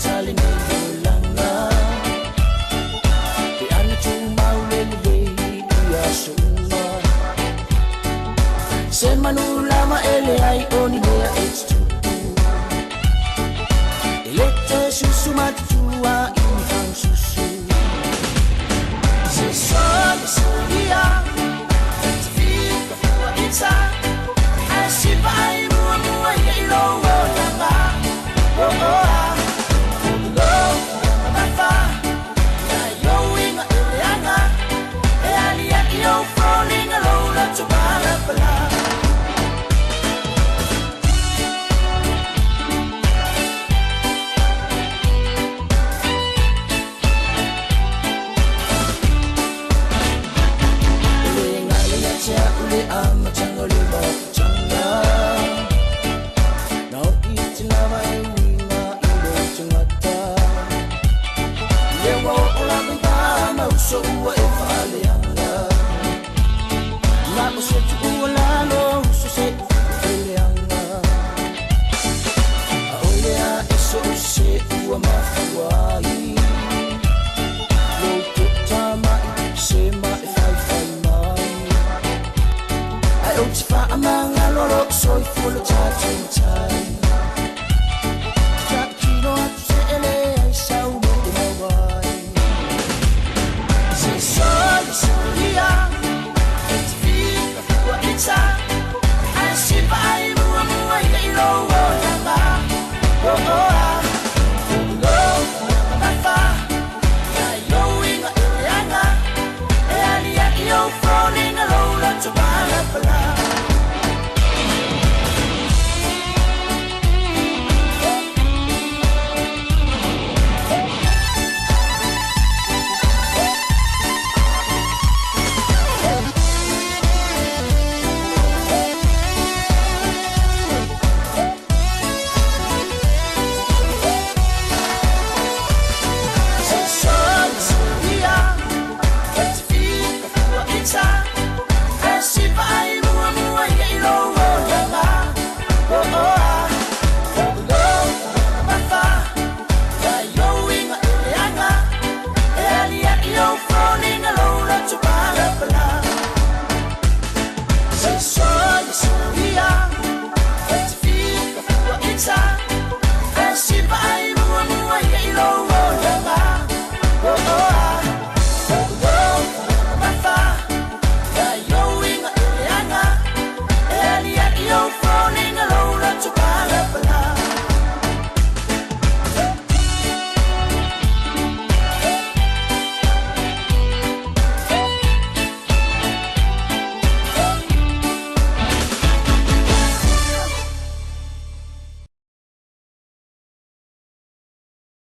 tali ni langa Di ana tu maulin be ya suma Sen manulama ele ai oni lea H2 Elete susu matua ini kang susu Se sobe solia Tifika fua itza Asipa ai mua mua ye ilo langa Oh oh ah Lo Mafa Na yo inga ileanga E aliali yo Foliga Loto bala bala Ule ama chango liba changa Now itina vai winga ilo chungata Lewa ola bimba mauso ua e fale anga Mako se tu ua lalo uso se ele anga A olea eso se ua mafuai Loto tamai se ma e fai fai mai Ai o te wha amanga loro soi full of touch and time